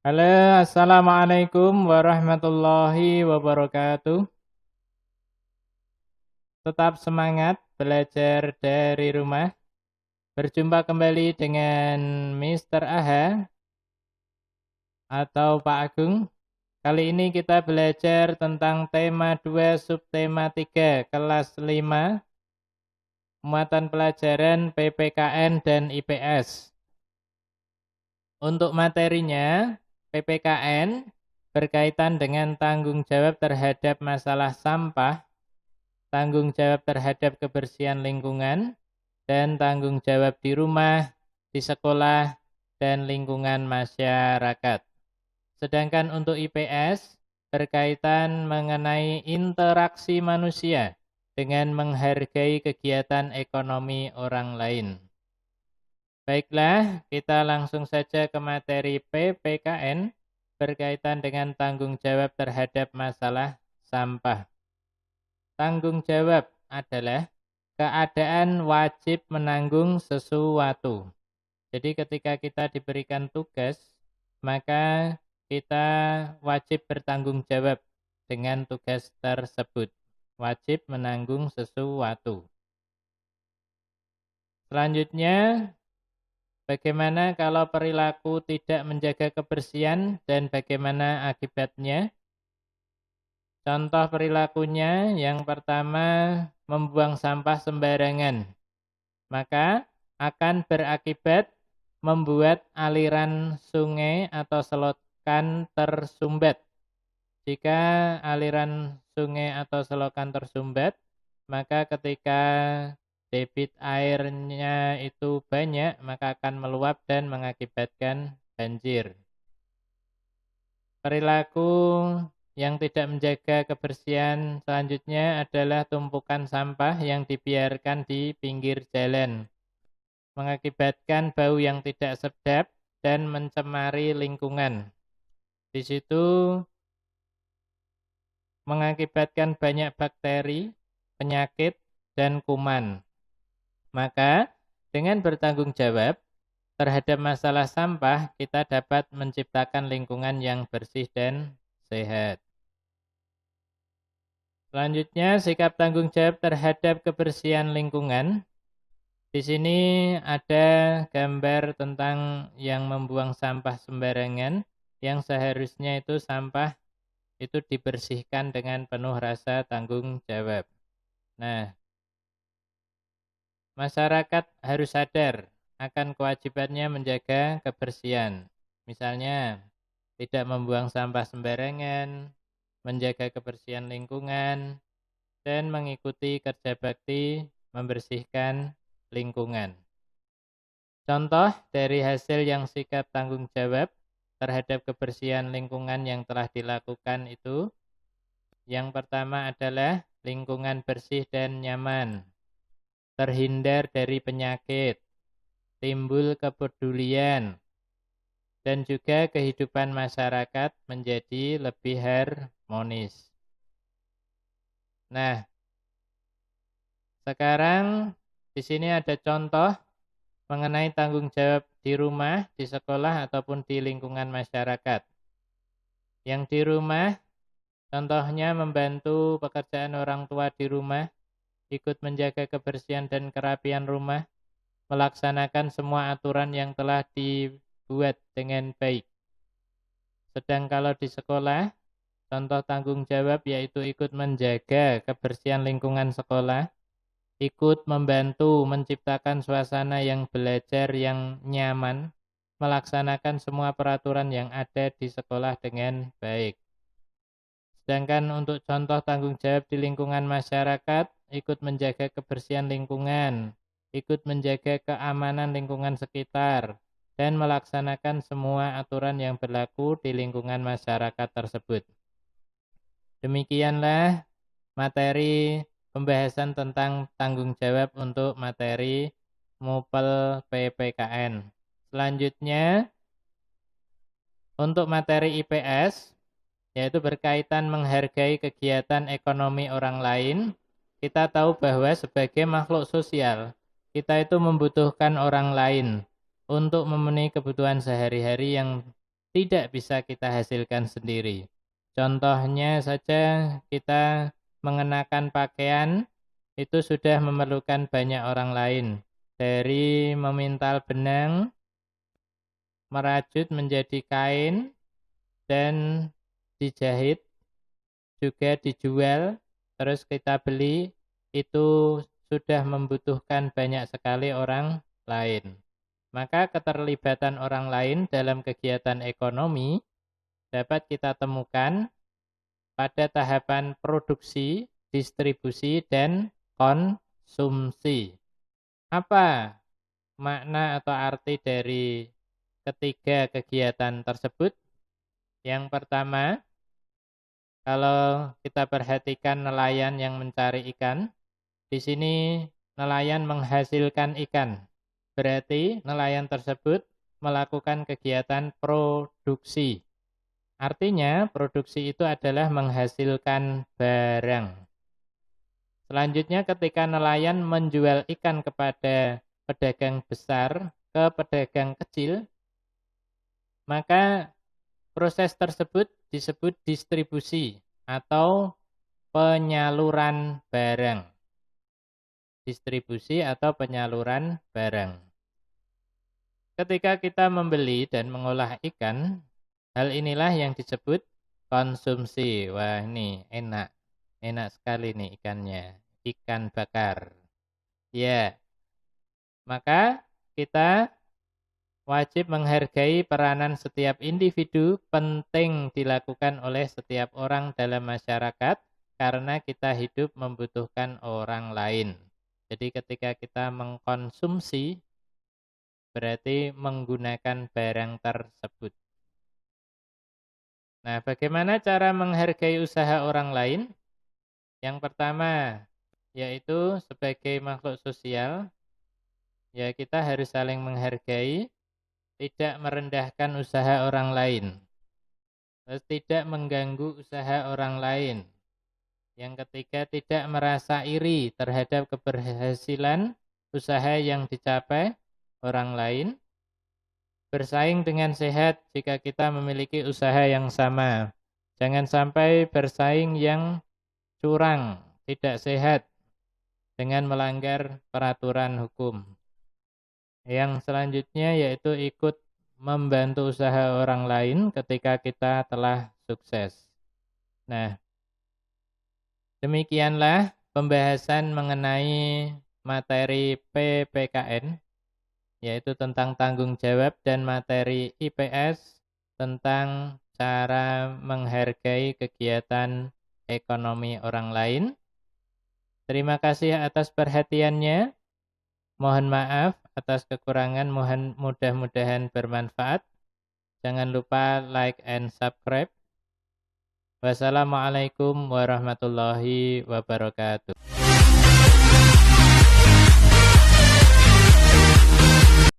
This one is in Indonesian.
Halo, assalamualaikum warahmatullahi wabarakatuh. Tetap semangat belajar dari rumah. Berjumpa kembali dengan Mr. Aha atau Pak Agung. Kali ini kita belajar tentang tema 2 subtema 3 kelas 5 muatan pelajaran PPKN dan IPS. Untuk materinya, PPKN berkaitan dengan tanggung jawab terhadap masalah sampah, tanggung jawab terhadap kebersihan lingkungan, dan tanggung jawab di rumah, di sekolah, dan lingkungan masyarakat. Sedangkan untuk IPS berkaitan mengenai interaksi manusia dengan menghargai kegiatan ekonomi orang lain. Baiklah, kita langsung saja ke materi PPKN berkaitan dengan tanggung jawab terhadap masalah sampah. Tanggung jawab adalah keadaan wajib menanggung sesuatu. Jadi ketika kita diberikan tugas, maka kita wajib bertanggung jawab dengan tugas tersebut. Wajib menanggung sesuatu. Selanjutnya, bagaimana kalau perilaku tidak menjaga kebersihan dan bagaimana akibatnya? Contoh perilakunya yang pertama membuang sampah sembarangan. Maka akan berakibat membuat aliran sungai atau selokan tersumbat. Jika aliran sungai atau selokan tersumbat, maka ketika debit airnya itu banyak, maka akan meluap dan mengakibatkan banjir. Perilaku yang tidak menjaga kebersihan selanjutnya adalah tumpukan sampah yang dibiarkan di pinggir jalan, mengakibatkan bau yang tidak sedap dan mencemari lingkungan. Di situ mengakibatkan banyak bakteri, penyakit, dan kuman. Maka dengan bertanggung jawab terhadap masalah sampah, kita dapat menciptakan lingkungan yang bersih dan sehat. Selanjutnya, sikap tanggung jawab terhadap kebersihan lingkungan. Di sini ada gambar tentang yang membuang sampah sembarangan, yang seharusnya itu sampah itu dibersihkan dengan penuh rasa tanggung jawab. Nah, masyarakat harus sadar akan kewajibannya menjaga kebersihan. Misalnya, tidak membuang sampah sembarangan, menjaga kebersihan lingkungan, dan mengikuti kerja bakti membersihkan lingkungan. Contoh dari hasil yang sikap tanggung jawab terhadap kebersihan lingkungan yang telah dilakukan itu, yang pertama adalah lingkungan bersih dan nyaman, terhindar dari penyakit, timbul kepedulian, dan juga kehidupan masyarakat menjadi lebih harmonis. Nah, sekarang di sini ada contoh mengenai tanggung jawab di rumah, di sekolah, ataupun di lingkungan masyarakat. Yang di rumah, contohnya membantu pekerjaan orang tua di rumah, ikut menjaga kebersihan dan kerapian rumah, melaksanakan semua aturan yang telah dibuat dengan baik. Sedang kalau di sekolah, contoh tanggung jawab yaitu ikut menjaga kebersihan lingkungan sekolah, ikut membantu menciptakan suasana yang belajar yang nyaman, melaksanakan semua peraturan yang ada di sekolah dengan baik. Sedangkan untuk contoh tanggung jawab di lingkungan masyarakat, ikut menjaga kebersihan lingkungan, ikut menjaga keamanan lingkungan sekitar, dan melaksanakan semua aturan yang berlaku di lingkungan masyarakat tersebut. Demikianlah materi pembahasan tentang tanggung jawab untuk materi MUPEL PPKN. Selanjutnya, untuk materi IPS, yaitu berkaitan menghargai kegiatan ekonomi orang lain. Kita tahu bahwa sebagai makhluk sosial, kita itu membutuhkan orang lain untuk memenuhi kebutuhan sehari-hari yang tidak bisa kita hasilkan sendiri. Contohnya saja kita mengenakan pakaian itu sudah memerlukan banyak orang lain. Dari memintal benang, merajut menjadi kain, dan dijahit, juga dijual, terus kita beli, itu sudah membutuhkan banyak sekali orang lain. Maka keterlibatan orang lain dalam kegiatan ekonomi dapat kita temukan pada tahapan produksi, distribusi, dan konsumsi. Apa makna atau arti dari ketiga kegiatan tersebut? Yang pertama, kalau kita perhatikan nelayan yang mencari ikan, di sini nelayan menghasilkan ikan. Berarti nelayan tersebut melakukan kegiatan produksi. Artinya produksi itu adalah menghasilkan barang. Selanjutnya ketika nelayan menjual ikan kepada pedagang besar ke pedagang kecil, maka proses tersebut disebut distribusi atau penyaluran barang. Distribusi atau penyaluran barang. Ketika kita membeli dan mengolah ikan, hal inilah yang disebut konsumsi. Wah, ini enak. Enak sekali nih ikannya. Ikan bakar. Ya. Maka kita wajib menghargai peranan setiap individu, penting dilakukan oleh setiap orang dalam masyarakat karena kita hidup membutuhkan orang lain. Jadi ketika kita mengkonsumsi berarti menggunakan barang tersebut. Nah, bagaimana cara menghargai usaha orang lain? Yang pertama, yaitu sebagai makhluk sosial, ya kita harus saling menghargai, tidak merendahkan usaha orang lain, terus tidak mengganggu usaha orang lain. Yang ketiga, tidak merasa iri terhadap keberhasilan usaha yang dicapai orang lain. Bersaing dengan sehat jika kita memiliki usaha yang sama. Jangan sampai bersaing yang curang, tidak sehat, dengan melanggar peraturan hukum. Yang selanjutnya yaitu ikut membantu usaha orang lain ketika kita telah sukses. Nah, demikianlah pembahasan mengenai materi PPKN, yaitu tentang tanggung jawab, dan materi IPS tentang cara menghargai kegiatan ekonomi orang lain. Terima kasih atas perhatiannya. Mohon maaf atas kekurangan, mudah-mudahan bermanfaat. Jangan lupa like and subscribe. Wassalamualaikum warahmatullahi wabarakatuh.